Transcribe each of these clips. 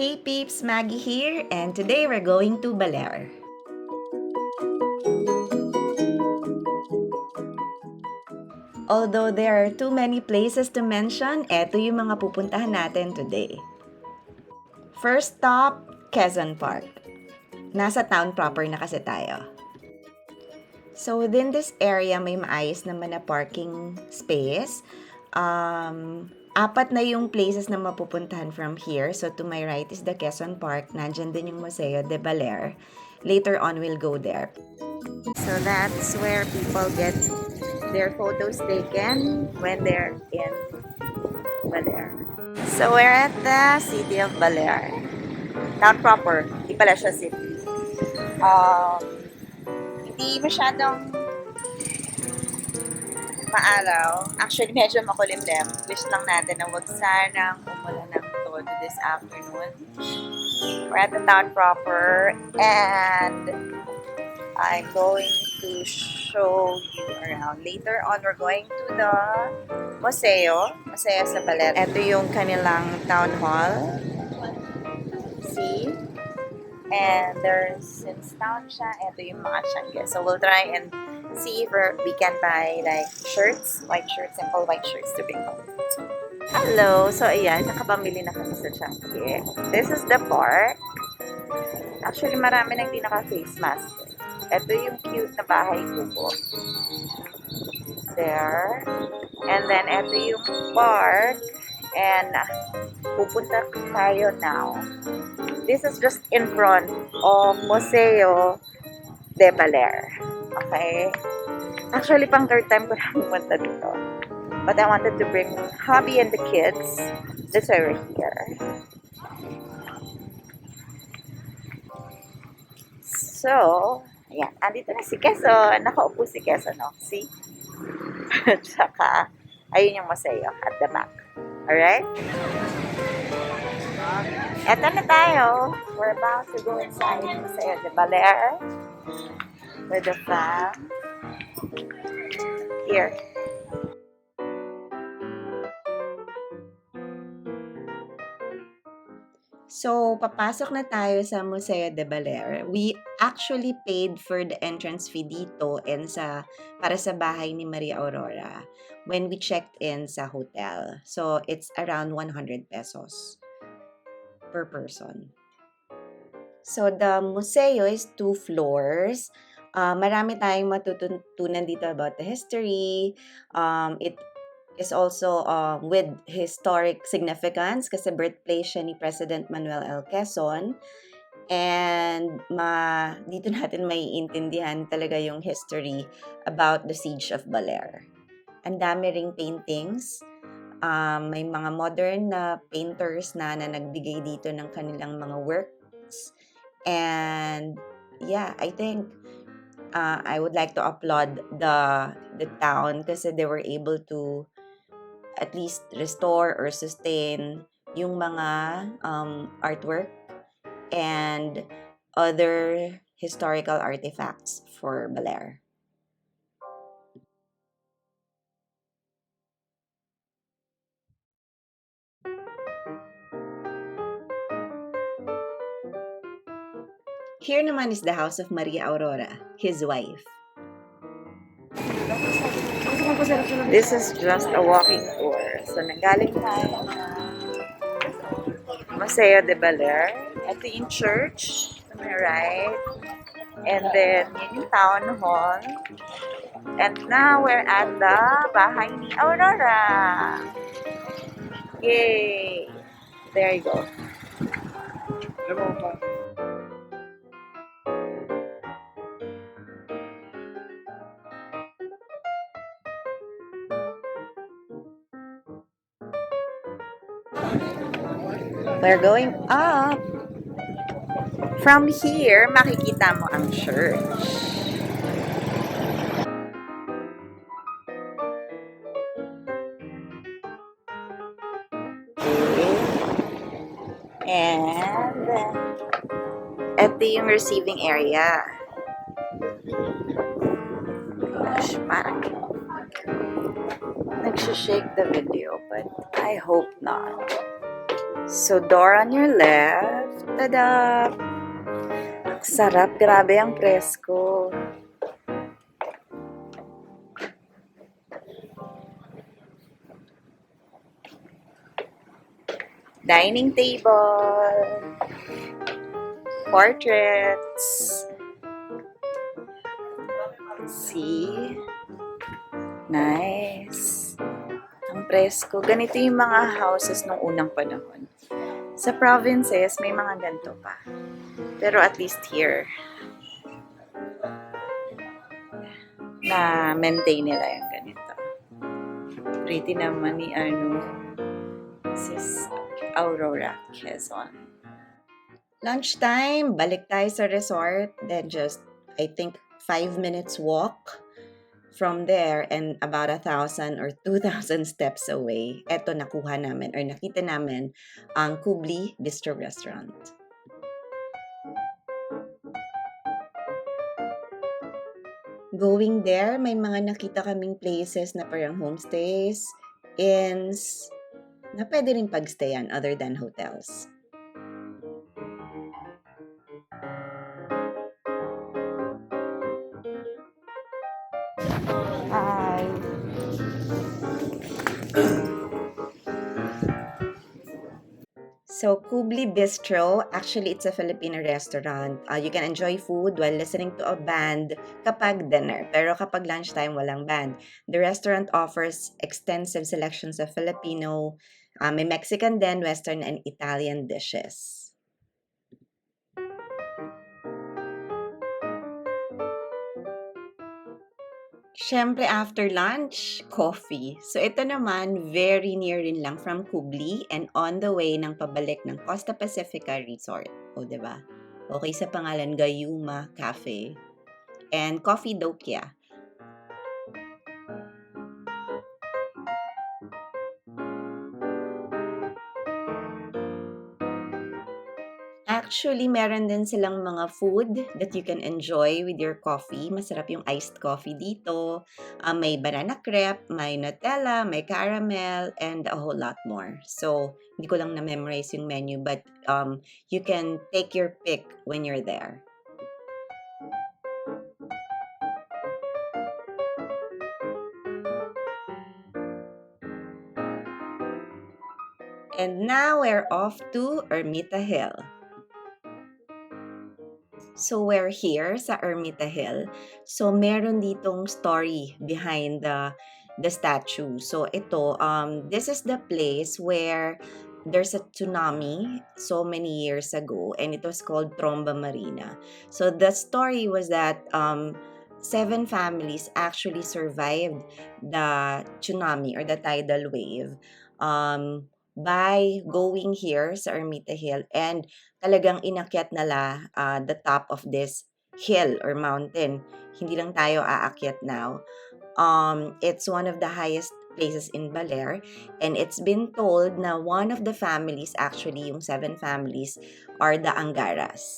Hey peeps, Maggie here, and today we're going to Baler. Although there are too many places to mention, eto yung mga pupuntahan natin today. First stop, Quezon Park. Nasa town proper na kasi tayo. So within this area, may maayos naman na parking space. Apat na yung places na mapupuntahan from here. So to my right is the Quezon Park. Nandyan din yung Museo de Baler. Later on, we'll go there. So that's where people get their photos taken when they're in Baler. So we're at the City of Baler. Town proper. Hindi pala siya city. Hindi masyadong maaraw. Actually, medyo makulimlim. Wish lang natin na wag sanang umulan ng todo this afternoon. We're at the town proper and I'm going to show you around. Later on, we're going to the Museo sa Baler. Ito yung kanilang town hall. See? And there's, since town siya, ito yung mga shangge. So we'll try and see if we can buy like shirts, white shirts, simple white shirts to bring home. Hello! So ayan, nakapamili na kami sa shangge. This is the park. Actually, marami nang di naka-face mask. Ito yung cute na bahay kubo. There. And then, ito yung park. And, pupunta tayo now. This is just in front of Museo de Baler. Okay? Actually, pang third time ko na pumunta dito. But I wanted to bring hubby and the kids. That's why we're here. So, ayan, andito na si Quezon. Nakaupo si Quezon, no? See? Tsaka, ayun yung museo at the back. Alright? Eto na tayo. We're about to go inside the Museo de Baler with the fam. Here. So, papasok na tayo sa Museo de Baler. We actually paid for the entrance fee dito and para sa bahay ni Maria Aurora when we checked in sa hotel. So, it's around 100 pesos per person. So, the museo is 2 floors. Marami tayong matutunan dito about the history. It is also with historic significance kasi birthplace siya ni President Manuel Quezon. And dito natin maiintindihan talaga yung history about the Siege of Baler. Ang dami ring paintings. May mga modern na painters na nagbigay dito ng kanilang mga works. And yeah, I think I would like to applaud the town kasi they were able to at least restore or sustain yung mga artwork and other historical artifacts for Baler. Here naman is the house of Maria Aurora, his wife. This is just a walking tour. So, nanggaling tayo sa Museo de Baler. Ito yung church, to my right. And then, yun yung town hall. And now, we're at the bahay ni Aurora. Yay! There you go. We're going up. From here, makikita mo ang church. And ito yung receiving area. Gosh, parang nagsishake the video, but I hope not. So, door on your left. Tada! Ang sarap. Grabe ang presko. Dining table. Portraits. See? Nice. Ang presko. Ganito yung mga houses nung unang panahon. Sa provinces, may mga ganito pa. Pero at least here, na maintain nila yung ganito. Pretty naman ni Sis Aurora Quezon. Lunchtime, balik tayo sa resort. Then just, I think, 5 minutes walk from there and about 1,000 or 2,000 steps away. Eto, nakuha namin or nakita namin ang Kubli Bistro Restaurant. Going there, may mga nakita kaming places na parang homestays, inns, na pwede rin pagstayan other than hotels. Hi! So, Kubli Bistro, actually, it's a Filipino restaurant. You can enjoy food while listening to a band kapag dinner. Pero kapag lunchtime, walang band. The restaurant offers extensive selections of Filipino, may Mexican din, Western, and Italian dishes. Siyempre, after lunch, coffee. So, ito naman, very near rin lang from Kubli and on the way ng pabalik ng Costa Pacifica Resort. O, diba? Okay sa pangalan, Gayuma Cafe. And Coffee Dokia. Actually, meron din silang mga food that you can enjoy with your coffee. Masarap yung iced coffee dito. May banana crepe, may Nutella, may caramel, and a whole lot more. So, hindi ko lang na-memorize yung menu, but you can take your pick when you're there. And now we're off to Ermita Hill. So we're here sa Ermita Hill. So meron ditong story behind the statue. So ito, this is the place where there's a tsunami so many years ago, and it was called Tromba Marina. So the story was that 7 families actually survived the tsunami or the tidal wave by going here sa Ermita Hill, and talagang inakyat nila the top of this hill or mountain. Hindi lang tayo aakyat now. It's one of the highest places in Baler, and it's been told na one of the families, actually yung 7 families, are the Angaras.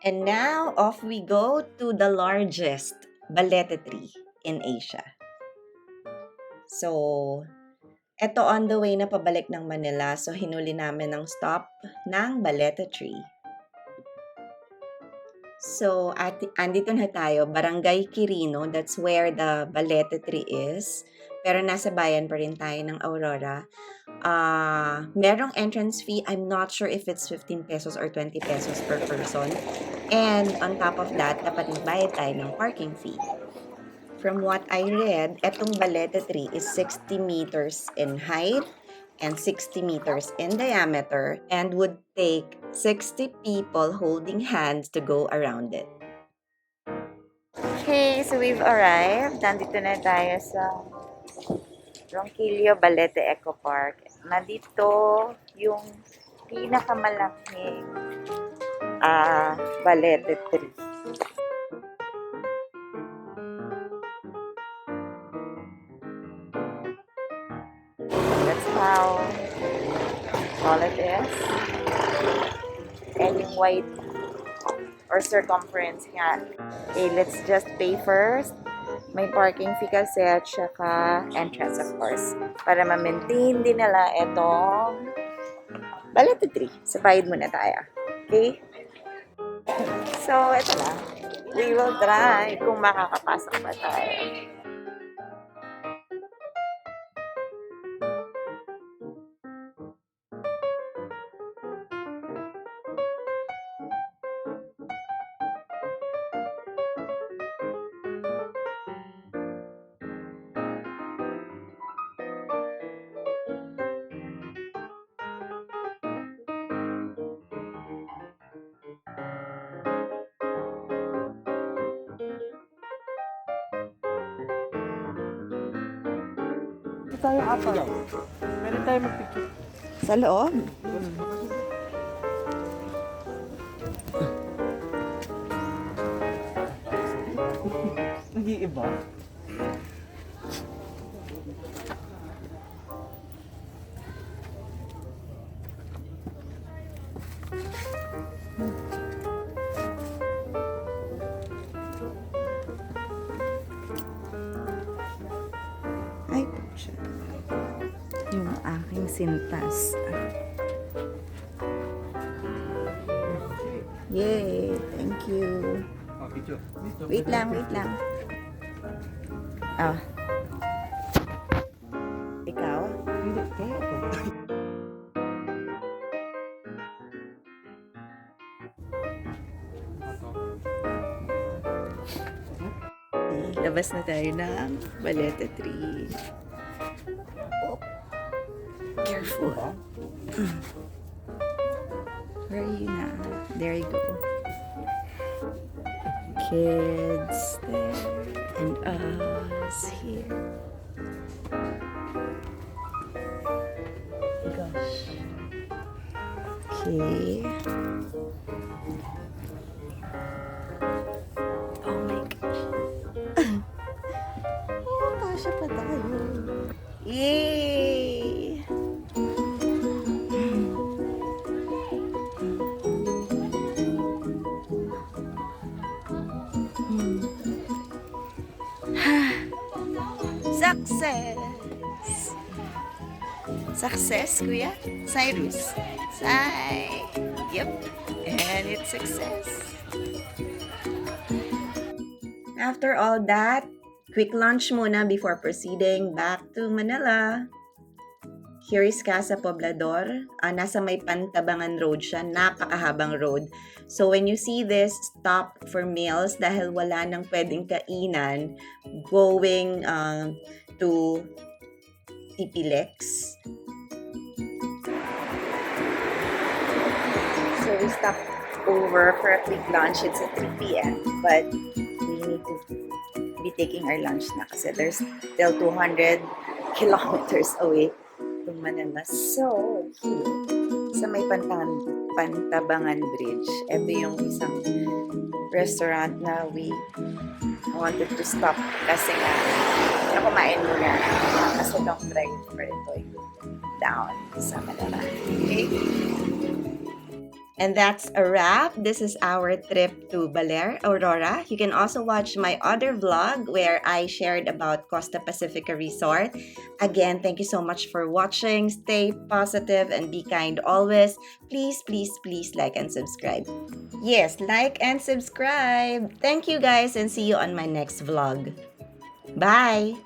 And now, off we go to the largest Balete Tree in Asia. So, eto on the way na pabalik ng Manila. So, hinuli namin ang stop ng Balete Tree. So, andito na tayo, Barangay Quirino. That's where the Balete Tree is. Pero nasa bayan pa rin tayo ng Aurora. Merong entrance fee. I'm not sure if it's 15 pesos or 20 pesos per person. And on top of that, dapat magbayad tayo ng parking fee. From what I read, etong Balete Tree is 60 meters in height and 60 meters in diameter and would take 60 people holding hands to go around it. Okay, so we've arrived. Nandito na tayo sa Ronquillo Balete Eco Park. Nandito yung pinakamalaking Balete Tree. how tall it is. And yung white or circumference nga. Okay, let's just pay first. May parking fee kasi at saka entrance of course. Para ma-maintain din nila itong Balete Tree. So, bayad muna tayo. Okay? So, ito na. We will try kung makakapasok pa tayo. Ito tayo apat. Pwede tayo mag-picture. Sa loob? Nag-iiba. Ay, pucha. Yung aking sintas. Yay! Thank you. Oh, picture. Wait lang, wait lang. Ah. Ikaw? Hindi, kaya ito. Labas na tayo ng Balete Tree. Oh. Careful. Where are you now? There you go. Kids there and us here. Gosh. Okay. Oh my gosh. Oh, kasya pa tayo. Yay! Success! Success, Kuya? Cyrus? Yep. And it's success. After all that, quick lunch muna before proceeding back to Manila. Here is Casa Poblador. Nasa may Pantabangan Road siya. Napakahabang road. So when you see this, stop for meals dahil wala nang pwedeng kainan going to Tipilex. So we stopped over for a quick lunch. It's at 3 p.m. But we need to be taking our lunch na kasi there's still 200 kilometers away to Manila. So, here, sa may Pantabangan Bridge, ito yung isang restaurant na we wanted to stop kasi nga kumain muna kasi long drive for ito down sa Manila. Okay? And that's a wrap. This is our trip to Baler, Aurora. You can also watch my other vlog where I shared about Costa Pacifica Resort. Again, thank you so much for watching. Stay positive and be kind always. Please, please, please like and subscribe. Yes, like and subscribe. Thank you guys and see you on my next vlog. Bye!